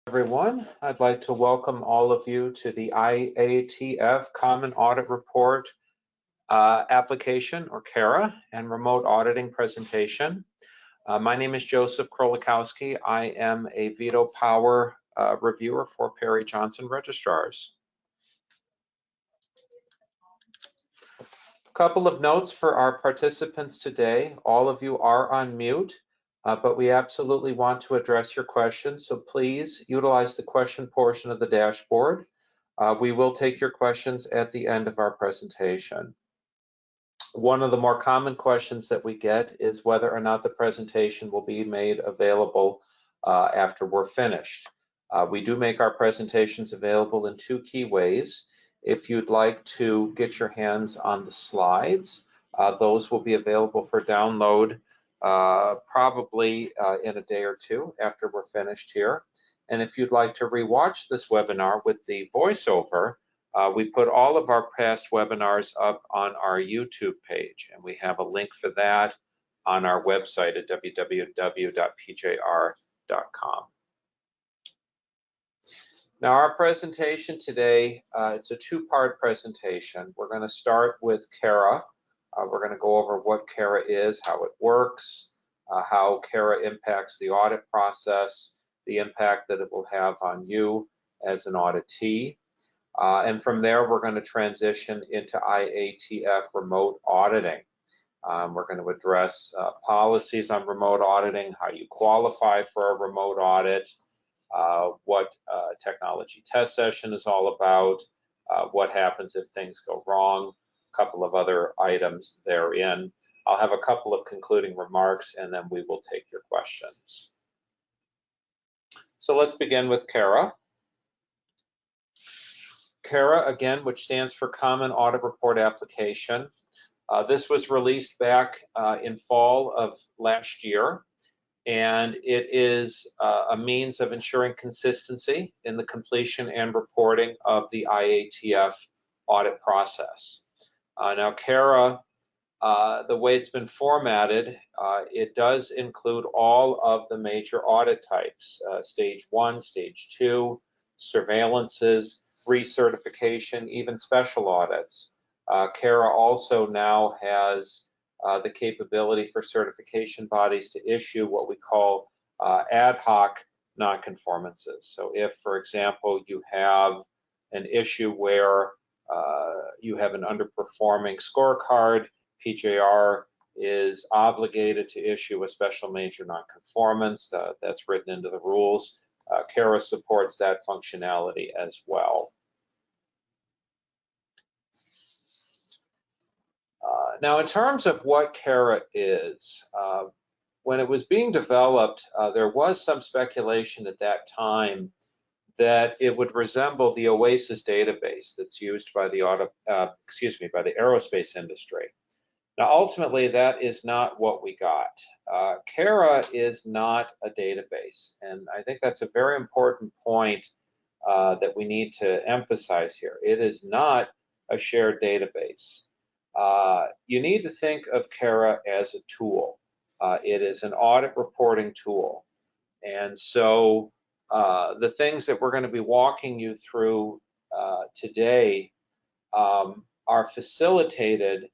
Everyone, I'd like to welcome all of you to the IATF Common Audit Report application, or CARA, and remote auditing presentation. My name is Joseph Krolikowski. I am a veto power reviewer for Perry Johnson Registrars. A couple of notes for our participants today. All of you are on mute. But we absolutely want to address your questions, so please utilize the question portion of the dashboard. We will take your questions at the end of our presentation. One of the more common questions that we get is whether or not the presentation will be made available after we're finished. We do make our presentations available in two key ways. If you'd like to get your hands on the slides, those will be available for download probably in a day or two after we're finished here. And if you'd like to rewatch this webinar with the voiceover, we put all of our past webinars up on our YouTube page, and we have a link for that on our website at www.pjr.com. Now, our presentation today, it's a two-part presentation. We're going to start with CARA. We're going to go over what CARA is, how it works, how CARA impacts the audit process, the impact that it will have on you as an auditee. And from there, we're going to transition into IATF remote auditing. We're going to address policies on remote auditing, how you qualify for a remote audit, what technology test session is all about, what happens if things go wrong, couple of other items therein. I'll have a couple of concluding remarks, and then we will take your questions. So let's begin with CARA. CARA, again, which stands for Common Audit Report Application. This was released back in fall of last year, and it is a means of ensuring consistency in the completion and reporting of the IATF audit process. Now, CARA, the way it's been formatted, it does include all of the major audit types, stage 1, stage 2, surveillances, recertification, even special audits. CARA also now has the capability for certification bodies to issue what we call ad hoc nonconformances. So if, for example, you have an issue where you have an underperforming scorecard, PJR is obligated to issue a special major nonconformance that's written into the rules. CARA supports that functionality as well. Now, in terms of what CARA is, when it was being developed, there was some speculation at that time that it would resemble the OASIS database that's used by the by the aerospace industry. Now, ultimately, that is not what we got. CARA is not a database, and I think that's a very important point that we need to emphasize here. It is not a shared database. You need to think of CARA as a tool. It is an audit reporting tool, and so the things that we're going to be walking you through today are facilitated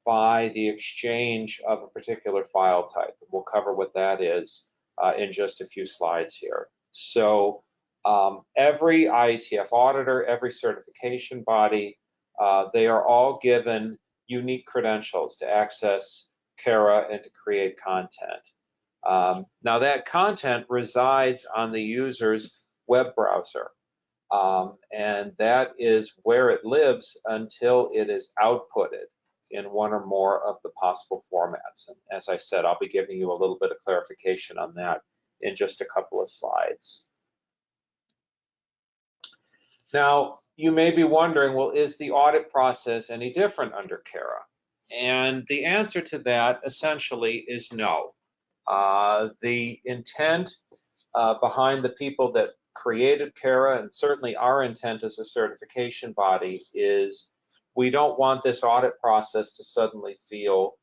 by the exchange of a particular file type. We'll cover what that is in just a few slides here. So every IATF auditor, every certification body, they are all given unique credentials to access CARA and to create content. Now, that content resides on the user's web browser, and that is where it lives until it is outputted in one or more of the possible formats. And as I said, I'll be giving you a little bit of clarification on that in just a couple of slides. Now, you may be wondering, well, is the audit process any different under CARA? And the answer to that essentially is no. The intent behind the people that created CARA, and certainly our intent as a certification body, is we don't want this audit process to suddenly feel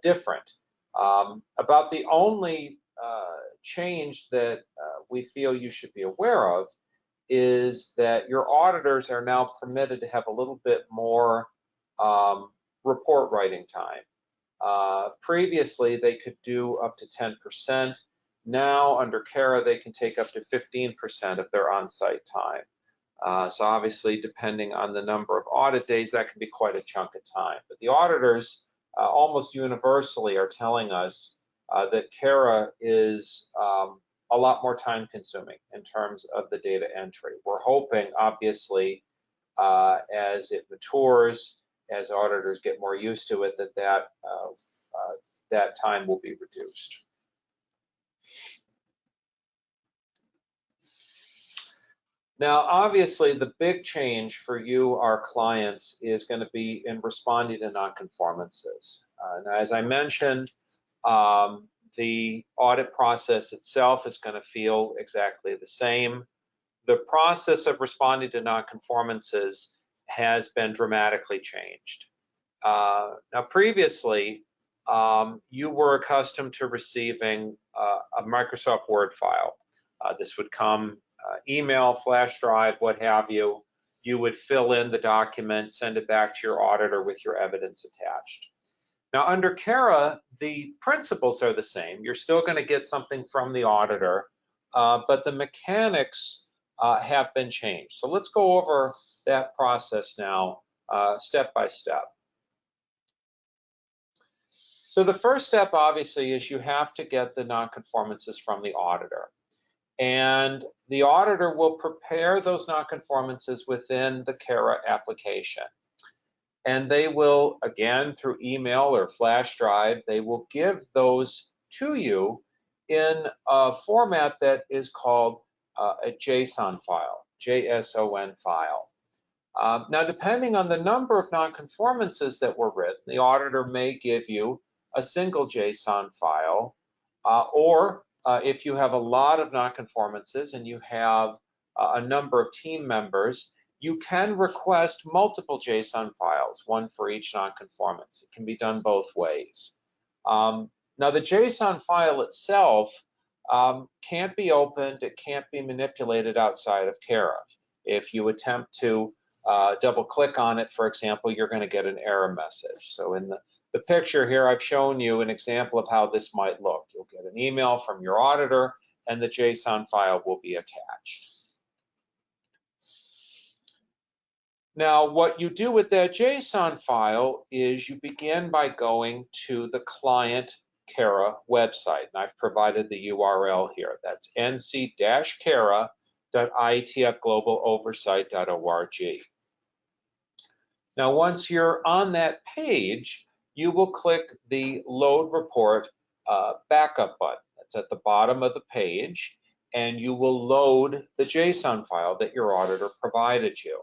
different. About the only change that we feel you should be aware of is that your auditors are now permitted to have a little bit more report writing time. Previously, they could do up to 10%. Now, under CARA, they can take up to 15% of their on-site time. So obviously, depending on the number of audit days, that can be quite a chunk of time. But the auditors almost universally are telling us that CARA is a lot more time consuming in terms of the data entry. We're hoping, obviously, as it matures, as auditors get more used to it, that time will be reduced. Now, obviously, the big change for you, our clients, is going to be in responding to nonconformances. Now, as I mentioned, the audit process itself is going to feel exactly the same. The process of responding to nonconformances has been dramatically changed. Now, previously, you were accustomed to receiving a Microsoft Word file. This would come email, flash drive, what have you. You would fill in the document, send it back to your auditor with your evidence attached. Now, under CARA, the principles are the same. You're still going to get something from the auditor, but the mechanics have been changed. So let's go over that process now, step by step. So the first step, obviously, is you have to get the nonconformances from the auditor. And the auditor will prepare those nonconformances within the CARA application. And they will, again, through email or flash drive, they will give those to you in a format that is called a JSON file, JSON file. Now, depending on the number of nonconformances that were written, the auditor may give you a single JSON file, or if you have a lot of nonconformances and you have a number of team members, you can request multiple JSON files, one for each nonconformance. It can be done both ways. Now, the JSON file itself can't be opened, it can't be manipulated outside of CARA. If you attempt to double click on it, for example, you're going to get an error message. So in the picture here, I've shown you an example of how this might look. You'll get an email from your auditor and the JSON file will be attached. Now, what you do with that JSON file is you begin by going to the client CARA website. And I've provided the URL here. That's nc-cara.iatfglobaloversight.org. Now, once you're on that page, you will click the Load Report Backup button. That's at the bottom of the page, and you will load the JSON file that your auditor provided you.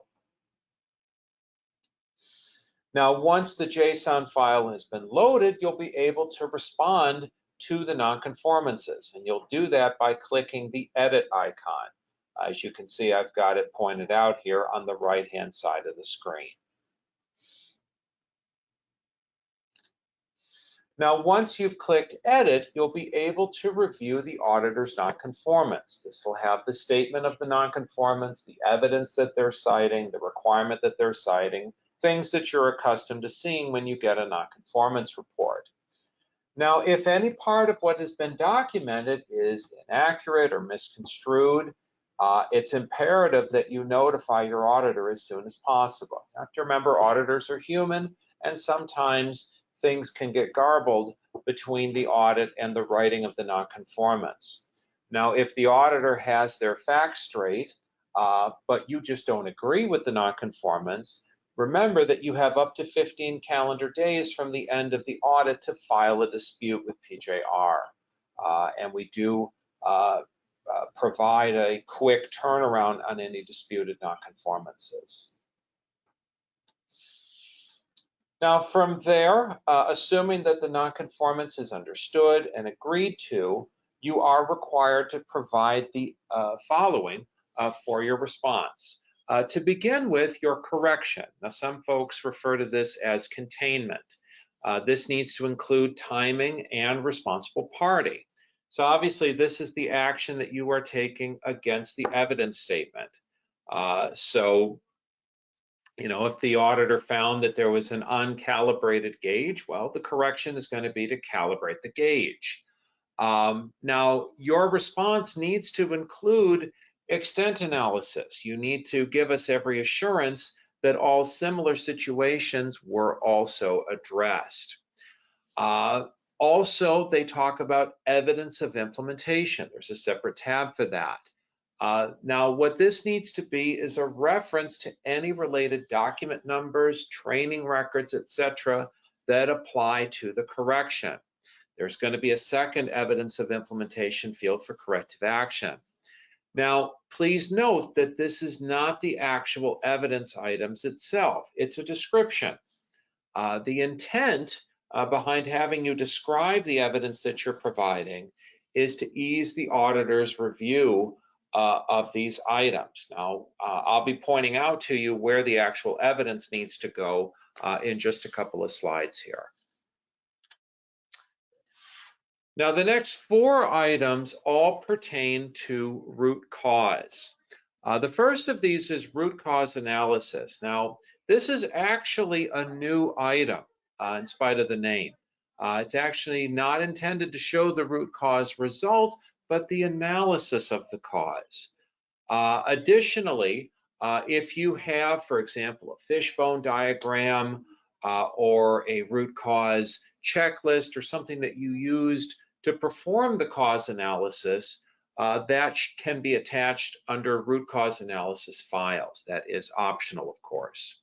Now, once the JSON file has been loaded, you'll be able to respond to the nonconformances, and you'll do that by clicking the Edit icon. As you can see, I've got it pointed out here on the right-hand side of the screen. Now, once you've clicked Edit, you'll be able to review the auditor's nonconformance. This will have the statement of the nonconformance, the evidence that they're citing, the requirement that they're citing, things that you're accustomed to seeing when you get a nonconformance report. Now, if any part of what has been documented is inaccurate or misconstrued, it's imperative that you notify your auditor as soon as possible. You have to remember, auditors are human, and sometimes things can get garbled between the audit and the writing of the nonconformance. Now, if the auditor has their facts straight, but you just don't agree with the nonconformance, remember that you have up to 15 calendar days from the end of the audit to file a dispute with PJR. And we do provide a quick turnaround on any disputed nonconformances. Now, from there, assuming that the nonconformance is understood and agreed to, you are required to provide the following for your response. To begin with, your correction. Now, some folks refer to this as containment. This needs to include timing and responsible party. So obviously this is the action that you are taking against the evidence statement. So, you know, if the auditor found that there was an uncalibrated gauge, well, the correction is going to be to calibrate the gauge. Now, your response needs to include extent analysis. You need to give us every assurance that all similar situations were also addressed. Also, they talk about evidence of implementation. There's a separate tab for that. Now, what this needs to be is a reference to any related document numbers, training records, etc., that apply to the correction. There's going to be a second evidence of implementation field for corrective action. Now, please note that this is not the actual evidence items itself. It's a description. The intent behind having you describe the evidence that you're providing is to ease the auditor's review of these items. Now, I'll be pointing out to you where the actual evidence needs to go in just a couple of slides here. Now, the next 4 items all pertain to root cause. The first of these is root cause analysis. Now, this is actually a new item in spite of the name. It's actually not intended to show the root cause result, but the analysis of the cause. Additionally, if you have, for example, a fishbone diagram or a root cause checklist or something that you used to perform the cause analysis, that can be attached under root cause analysis files. That is optional, of course.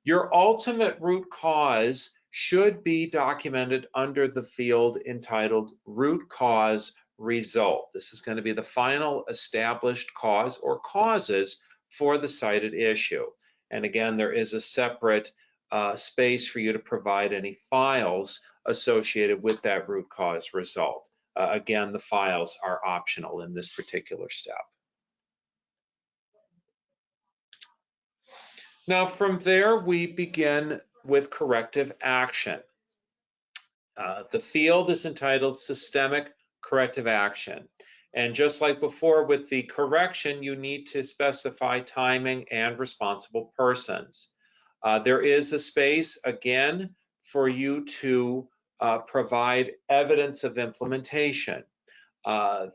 Your ultimate root cause should be documented under the field entitled root cause result. This is going to be the final established cause or causes for the cited issue. And again, there is a separate space for you to provide any files associated with that root cause result. Again, the files are optional in this particular step. Now, from there, we begin with corrective action. The field is entitled Systemic Corrective Action. And just like before with the correction, you need to specify timing and responsible persons. There is a space, again, for you to provide evidence of implementation.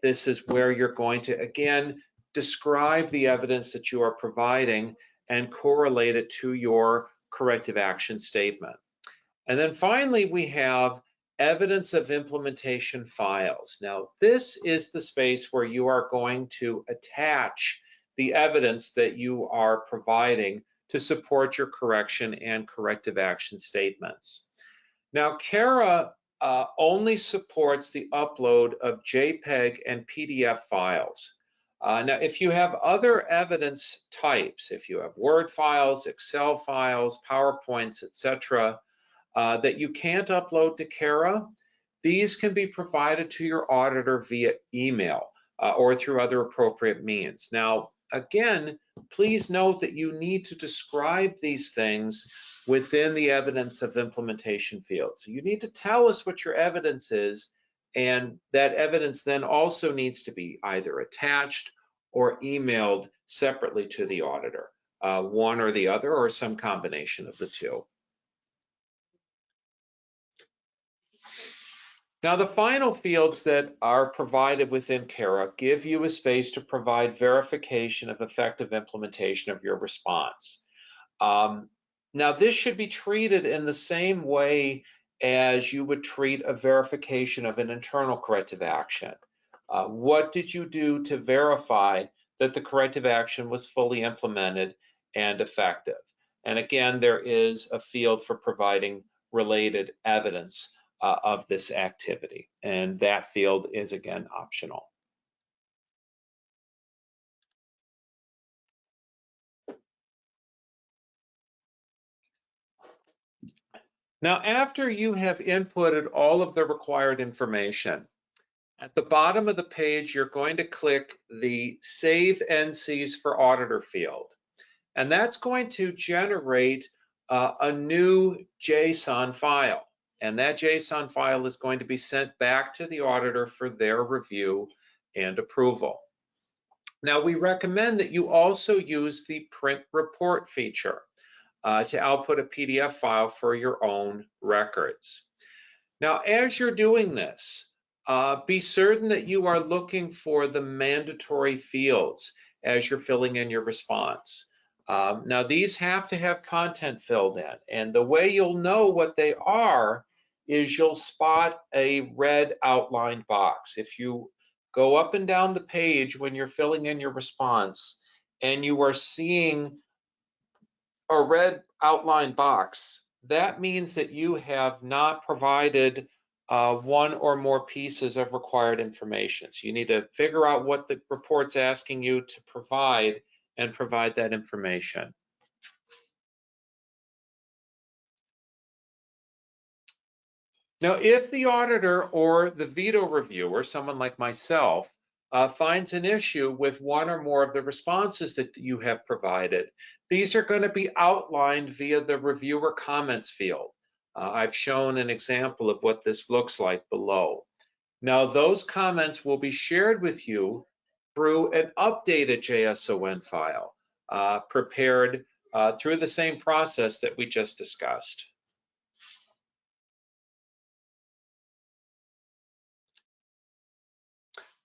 This is where you're going to, again, describe the evidence that you are providing and correlate it to your corrective action statement. And then finally, we have evidence of implementation files. Now, this is the space where you are going to attach the evidence that you are providing to support your correction and corrective action statements. Now, CARA only supports the upload of JPEG and PDF files. Now, if you have other evidence types, if you have Word files, Excel files, PowerPoints, etc., that you can't upload to CARA, these can be provided to your auditor via email or through other appropriate means. Now, again, please note that you need to describe these things within the evidence of implementation field. So you need to tell us what your evidence is, and that evidence then also needs to be either attached or emailed separately to the auditor, one or the other, or some combination of the two. Now, the final fields that are provided within CARA give you a space to provide verification of effective implementation of your response. Now, this should be treated in the same way as you would treat a verification of an internal corrective action. What did you do to verify that the corrective action was fully implemented and effective? And again, there is a field for providing related evidence of this activity, and that field is again optional. Now, after you have inputted all of the required information, at the bottom of the page, you're going to click the Save NCs for Auditor field, and that's going to generate a new JSON file. and that JSON file is going to be sent back to the auditor for their review and approval. Now, we recommend that you also use the print report feature to output a PDF file for your own records. Now, as you're doing this, be certain that you are looking for the mandatory fields as you're filling in your response. Now, these have to have content filled in, and the way you'll know what they are is you'll spot a red outlined box. If you go up and down the page when you're filling in your response and you are seeing a red outline box, that means that you have not provided one or more pieces of required information. So you need to figure out what the report's asking you to provide and provide that information. Now, if the auditor or the veto reviewer, someone like myself, finds an issue with one or more of the responses that you have provided, these are going to be outlined via the reviewer comments field. I've shown an example of what this looks like below. Now, those comments will be shared with you through an updated JSON file, prepared through the same process that we just discussed.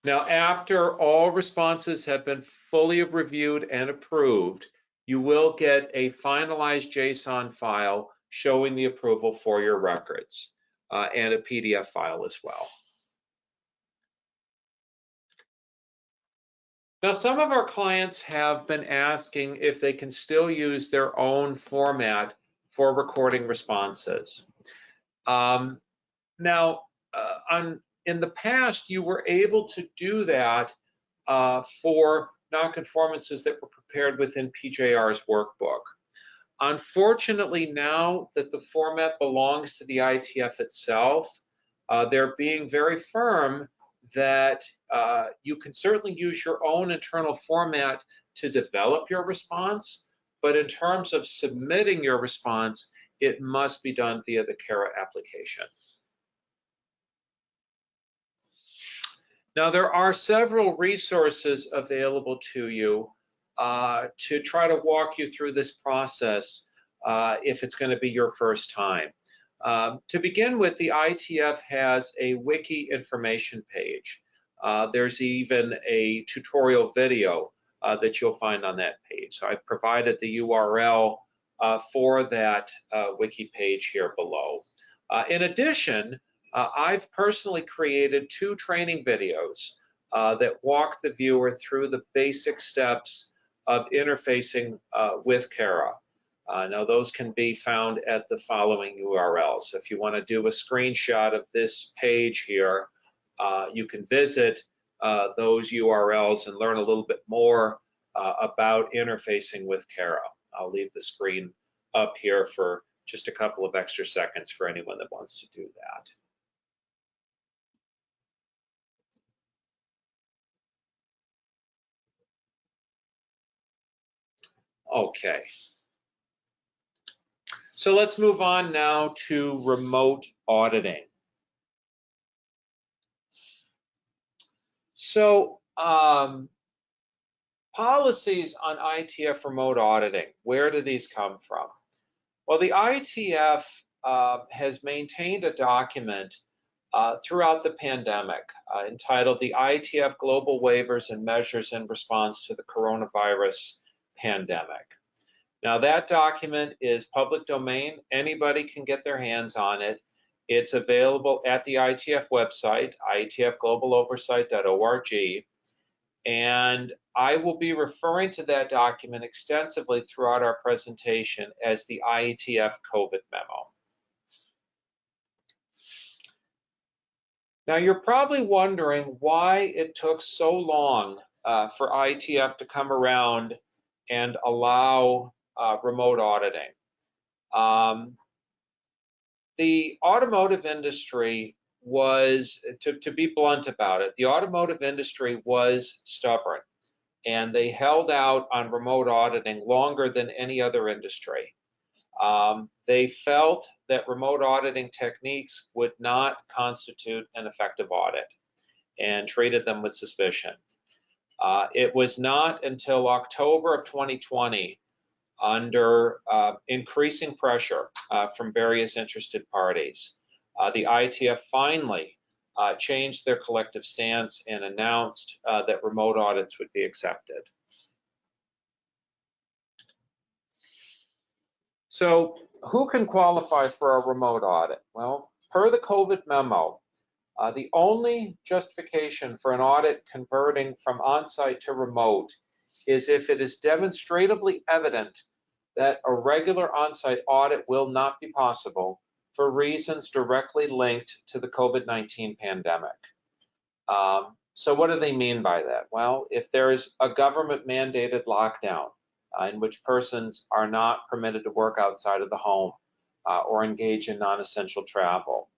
Now, after all responses have been fully reviewed and approved, you will get a finalized JSON file showing the approval for your records, and a PDF file as well. Now, some of our clients have been asking if they can still use their own format for recording responses. In the past, you were able to do that for nonconformances that were prepared within PJR's workbook. Unfortunately, now that the format belongs to the IATF itself, they're being very firm that you can certainly use your own internal format to develop your response, but in terms of submitting your response, it must be done via the CARA application. Now, there are several resources available to you to try to walk you through this process if it's going to be your first time. To begin with, the IATF has a wiki information page. There's even a tutorial video that you'll find on that page. So I've provided the URL for that wiki page here below. In addition, I've personally created 2 training videos that walk the viewer through the basic steps of interfacing with CARA. Now, those can be found at the following URLs. So if you want to do a screenshot of this page here, you can visit those URLs and learn a little bit more about interfacing with CARA. I'll leave the screen up here for just a couple of extra seconds for anyone that wants to do that. Okay. So let's move on now to remote auditing. So policies on IATF remote auditing, where do these come from? Well, the IATF has maintained a document throughout the pandemic entitled the IATF Global Waivers and Measures in Response to the Coronavirus Pandemic. Now, that document is public domain. Anybody can get their hands on it. It's available at the IATF website, iatfglobaloversight.org, and I will be referring to that document extensively throughout our presentation as the IATF COVID memo. Now, you're probably wondering why it took so long for IATF to come around and allow remote auditing. The automotive industry was, to be blunt about it, the automotive industry was stubborn, and they held out on remote auditing longer than any other industry. They felt that remote auditing techniques would not constitute an effective audit and treated them with suspicion. It was not until October of 2020, under increasing pressure from various interested parties, the IATF finally changed their collective stance and announced that remote audits would be accepted. So who can qualify for a remote audit? Well, per the COVID memo, the only justification for an audit converting from on-site to remote is if it is demonstrably evident that a regular on-site audit will not be possible for reasons directly linked to the COVID-19 pandemic. So what do they mean by that? Well, if there is a government-mandated lockdown in which persons are not permitted to work outside of the home or engage in non-essential travel,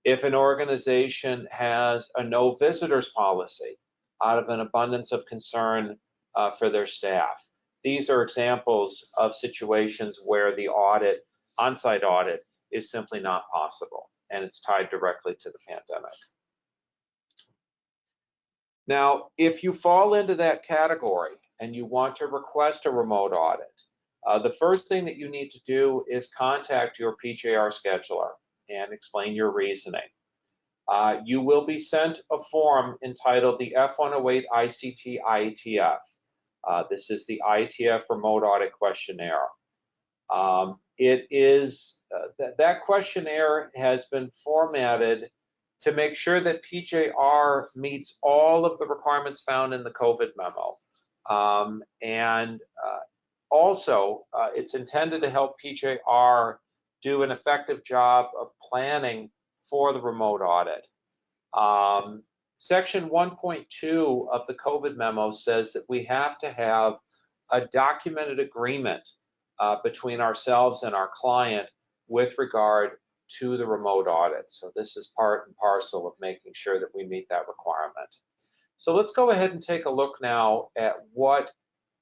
if an organization has a no visitors policy out of an abundance of concern for their staff, these are examples of situations where the audit, on-site audit, is simply not possible, and it's tied directly to the pandemic. Now, if you fall into that category and you want to request a remote audit, the first thing that you need to do is contact your PJR scheduler and explain your reasoning. You will be sent a form entitled the F108 ICT IATF. This is the IATF Remote Audit Questionnaire. It is, that questionnaire has been formatted to make sure that PJR meets all of the requirements found in the COVID memo. Also, it's intended to help PJR do an effective job of planning for the remote audit. Section 1.2 of the COVID memo says that we have to have a documented agreement between ourselves and our client with regard to the remote audit. So this is part and parcel of making sure that we meet that requirement. So let's go ahead and take a look now at what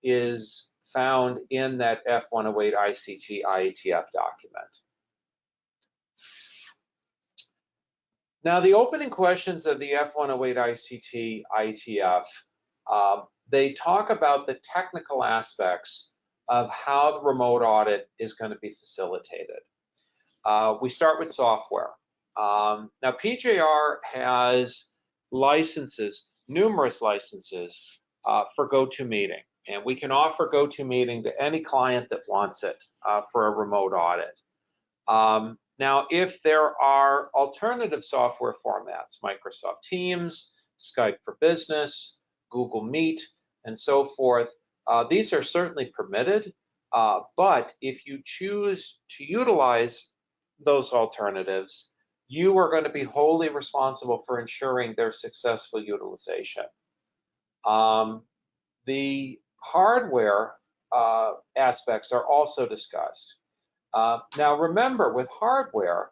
is found in that F108 ICT IATF document. Now, the opening questions of the F108 ICT IATF, they talk about the technical aspects of how the remote audit is going to be facilitated. We start with software. Now, PJR has licenses, numerous licenses for GoToMeeting, and we can offer GoToMeeting to any client that wants it for a remote audit. Now, if there are alternative software formats, Microsoft Teams, Skype for Business, Google Meet, and so forth, these are certainly permitted, but if you choose to utilize those alternatives, you are going to be wholly responsible for ensuring their successful utilization. The hardware aspects are also discussed. Now remember, with hardware,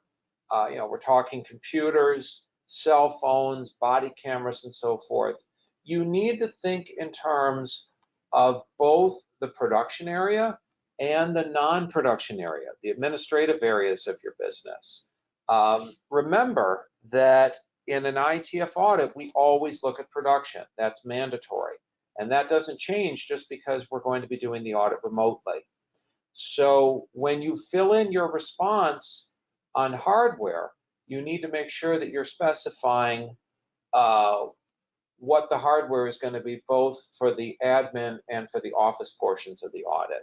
we're talking computers, cell phones, body cameras, and so forth. You need to think in terms of both the production area and the non-production area, the administrative areas of your business. Remember that in an IATF audit, we always look at production. That's mandatory. And that doesn't change just because we're going to be doing the audit remotely. So when you fill in your response on hardware, you need to make sure that you're specifying what the hardware is going to be, both for the admin and for the office portions of the audit.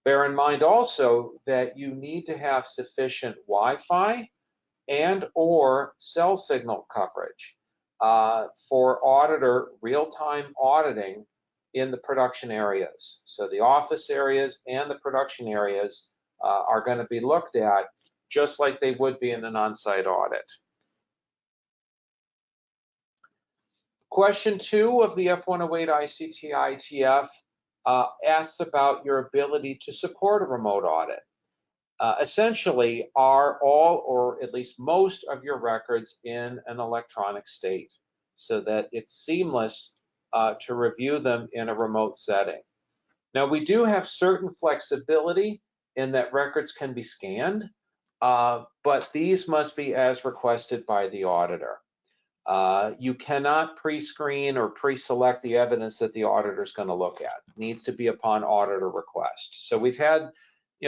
Bear in mind also that you need to have sufficient Wi-Fi and or cell signal coverage for auditor real-time auditing in the production areas. So the office areas and the production areas are going to be looked at just like they would be in an on-site audit. Question 2 of the F108 ICT IATF asks about your ability to support a remote audit. Essentially, are all or at least most of your records in an electronic state so that it's seamless to review them in a remote setting. Now, we do have certain flexibility in that records can be scanned, but these must be as requested by the auditor. You cannot pre-screen or pre-select the evidence that the auditor is going to look at. It needs to be upon auditor request. So we've had,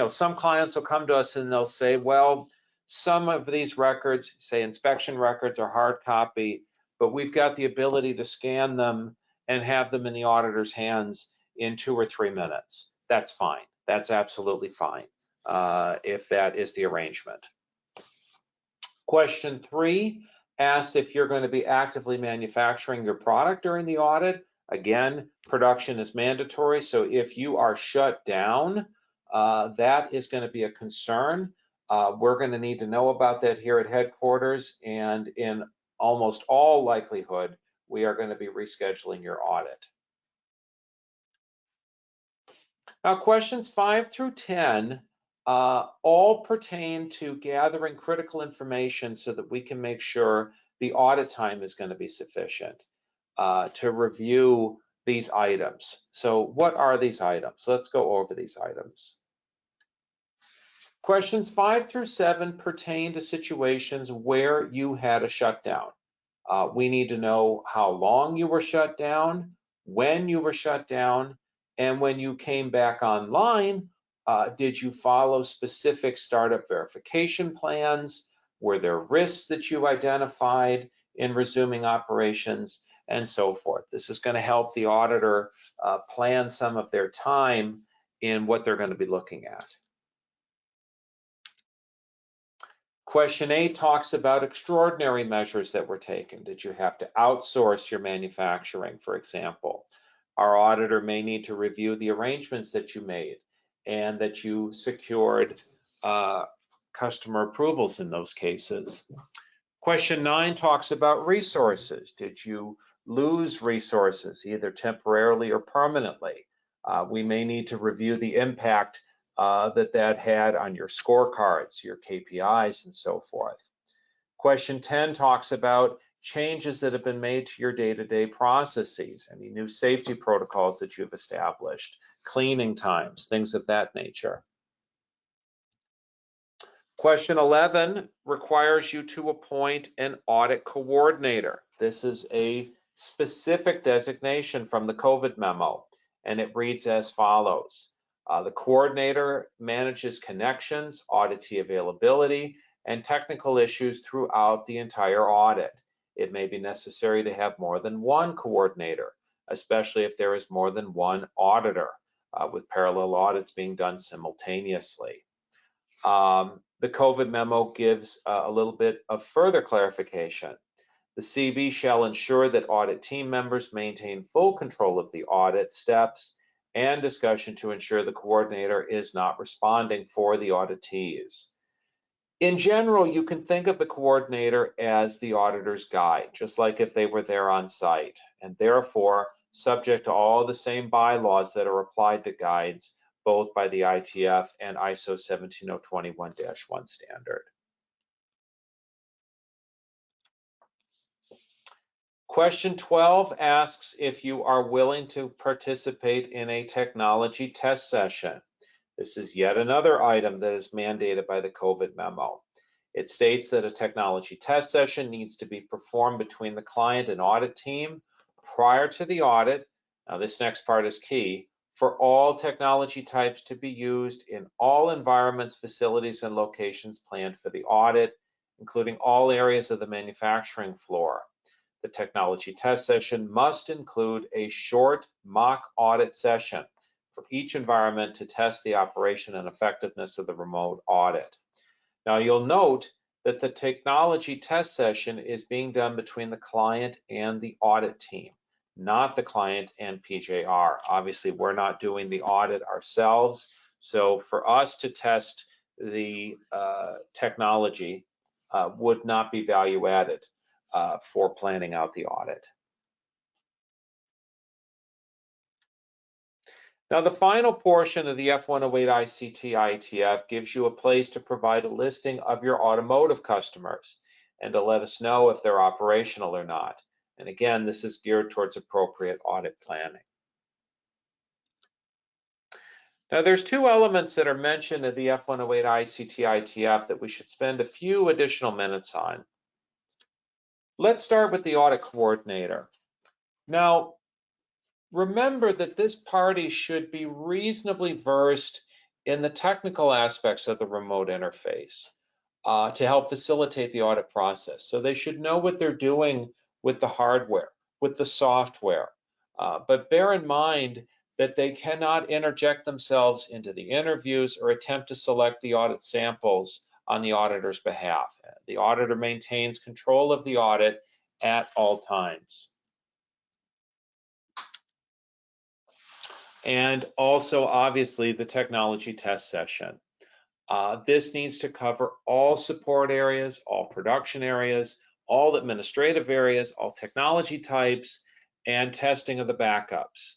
some clients will come to us and they'll say, well, some of these records, say inspection records, are hard copy, but we've got the ability to scan them and have them in the auditor's hands in 2 or 3 minutes. That's fine. That's absolutely fine if that is the arrangement. Question 3 asks if you're going to be actively manufacturing your product during the audit. Again, production is mandatory, so if you are shut down, that is going to be a concern. We're going to need to know about that here at headquarters, and in almost all likelihood, we are going to be rescheduling your audit. Now, questions 5 through 10 all pertain to gathering critical information so that we can make sure the audit time is going to be sufficient to review these items. So what are these items? Let's go over these items. Questions 5 through 7 pertain to situations where you had a shutdown. We need to know how long you were shut down, when you were shut down, and when you came back online, did you follow specific startup verification plans? Were there risks that you identified in resuming operations, and so forth? This is going to help the auditor plan some of their time in what they're going to be looking at. Question 8 talks about extraordinary measures that were taken. Did you have to outsource your manufacturing, for example? Our auditor may need to review the arrangements that you made and that you secured customer approvals in those cases. Question 9 talks about resources. Did you lose resources, either temporarily or permanently? We may need to review the impact that had on your scorecards, your KPIs, and so forth. Question 10 talks about changes that have been made to your day-to-day processes, any new safety protocols that you've established, cleaning times, things of that nature. Question 11 requires you to appoint an audit coordinator. This is a specific designation from the COVID memo, and it reads as follows. The coordinator manages connections, auditee availability, and technical issues throughout the entire audit. It may be necessary to have more than one coordinator, especially if there is more than one auditor, with parallel audits being done simultaneously. The COVID memo gives a little bit of further clarification. The CB shall ensure that audit team members maintain full control of the audit steps and discussion to ensure the coordinator is not responding for the auditees. In general, you can think of the coordinator as the auditor's guide, just like if they were there on site, and therefore subject to all the same bylaws that are applied to guides, both by the IATF and ISO 17021-1 standard. Question 12 asks if you are willing to participate in a technology test session. This is yet another item that is mandated by the COVID memo. It states that a technology test session needs to be performed between the client and audit team prior to the audit. Now, this next part is key. For all technology types to be used in all environments, facilities, and locations planned for the audit, including all areas of the manufacturing floor. The technology test session must include a short mock audit session for each environment to test the operation and effectiveness of the remote audit. Now, you'll note that the technology test session is being done between the client and the audit team, not the client and PJR. Obviously, we're not doing the audit ourselves, so for us to test the technology would not be value added for planning out the audit. Now, the final portion of the F108 ICT IATF gives you a place to provide a listing of your automotive customers and to let us know if they're operational or not. And again, this is geared towards appropriate audit planning. Now, there's two elements that are mentioned in the F108 ICT ITF that we should spend a few additional minutes on. Let's start with the Audit Coordinator. Now, remember that this party should be reasonably versed in the technical aspects of the remote interface to help facilitate the audit process. So they should know what they're doing with the hardware, with the software. But bear in mind that they cannot interject themselves into the interviews or attempt to select the audit samples on the auditor's behalf. The auditor maintains control of the audit at all times. And also, obviously, the technology test session. This needs to cover all support areas, all production areas, all administrative areas, all technology types, and testing of the backups.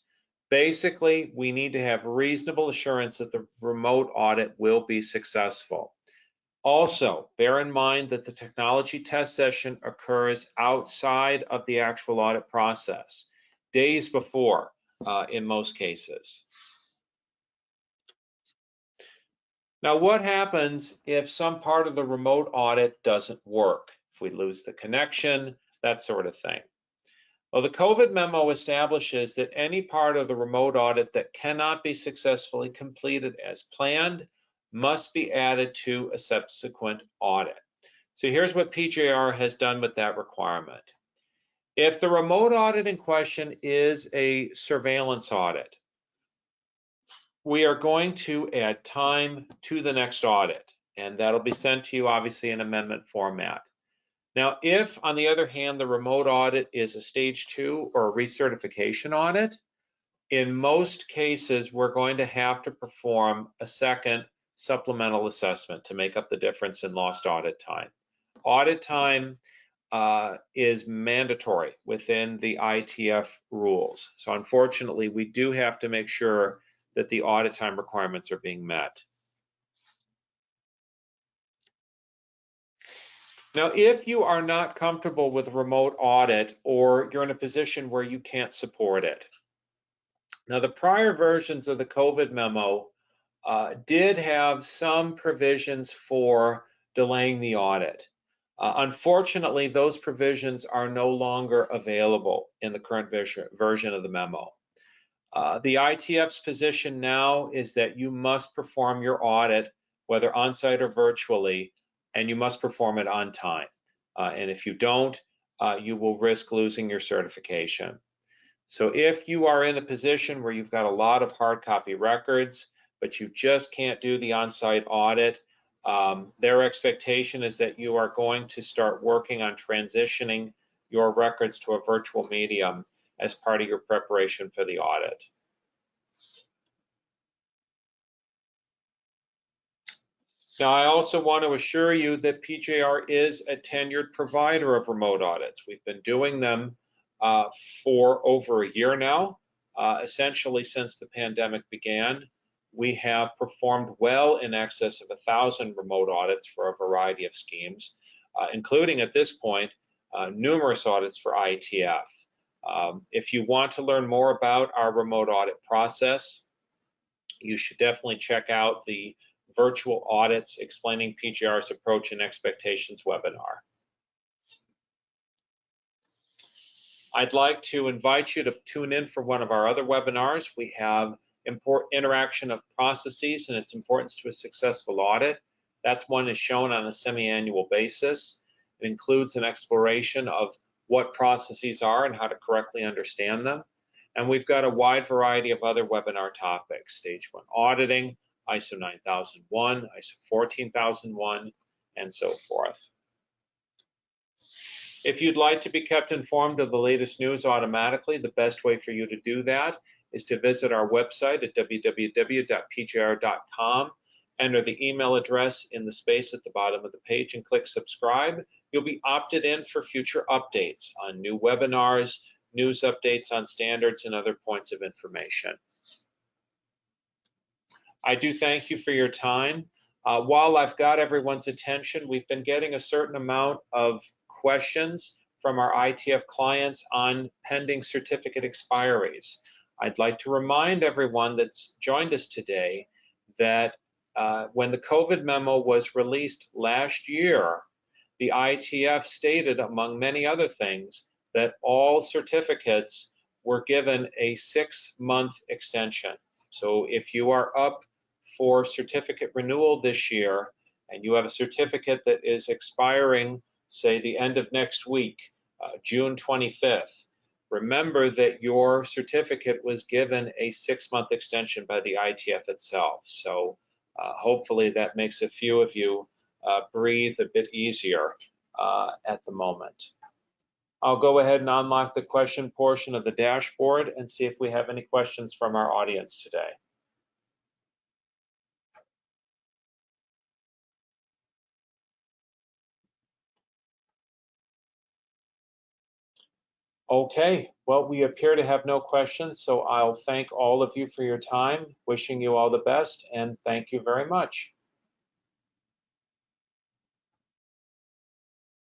Basically, we need to have reasonable assurance that the remote audit will be successful. Also, bear in mind that the technology test session occurs outside of the actual audit process, days before in most cases. Now, what happens if some part of the remote audit doesn't work? If we lose the connection, that sort of thing. Well, the COVID memo establishes that any part of the remote audit that cannot be successfully completed as planned must be added to a subsequent audit. So here's what PJR has done with that requirement. If the remote audit in question is a surveillance audit, we are going to add time to the next audit, and that'll be sent to you obviously in amendment format. Now, if, on the other hand, the remote audit is a stage 2 or a recertification audit, in most cases, we're going to have to perform a second supplemental assessment to make up the difference in lost audit time. Audit time is mandatory within the ITF rules. So unfortunately, we do have to make sure that the audit time requirements are being met. Now, if you are not comfortable with remote audit or you're in a position where you can't support it. Now, the prior versions of the COVID memo did have some provisions for delaying the audit. Unfortunately, those provisions are no longer available in the current version of the memo. The ITF's position now is that you must perform your audit, whether on-site or virtually, and you must perform it on time. And if you don't, you will risk losing your certification. So if you are in a position where you've got a lot of hard copy records, but you just can't do the on-site audit, their expectation is that you are going to start working on transitioning your records to a virtual medium as part of your preparation for the audit. Now, I also want to assure you that PJR is a tenured provider of remote audits. We've been doing them for over a year now, essentially since the pandemic began. We have performed well in excess of 1,000 remote audits for a variety of schemes, including at this point, numerous audits for IATF. If you want to learn more about our remote audit process, you should definitely check out the Virtual Audits Explaining PJR's Approach and Expectations webinar. I'd like to invite you to tune in for one of our other webinars. We have interaction of processes and its importance to a successful audit. That one is shown on a semi-annual basis. It includes an exploration of what processes are and how to correctly understand them. And we've got a wide variety of other webinar topics: Stage 1 auditing, ISO 9001, ISO 14001, and so forth. If you'd like to be kept informed of the latest news automatically, the best way for you to do that is to visit our website at www.pjr.com, enter the email address in the space at the bottom of the page, and click subscribe. You'll be opted in for future updates on new webinars, news updates on standards, and other points of information. I do thank you for your time. While I've got everyone's attention, we've been getting a certain amount of questions from our ITF clients on pending certificate expiries. I'd like to remind everyone that's joined us today that when the COVID memo was released last year, the IATF stated, among many other things, that all certificates were given a 6-month extension. So if you are up for certificate renewal this year and you have a certificate that is expiring, say, the end of next week, June 25th, remember that your certificate was given a 6-month extension by the IATF itself. So hopefully that makes a few of you breathe a bit easier at the moment. I'll go ahead and unlock the question portion of the dashboard and see if we have any questions from our audience today. Okay, well, we appear to have no questions, so I'll thank all of you for your time, wishing you all the best, and thank you very much.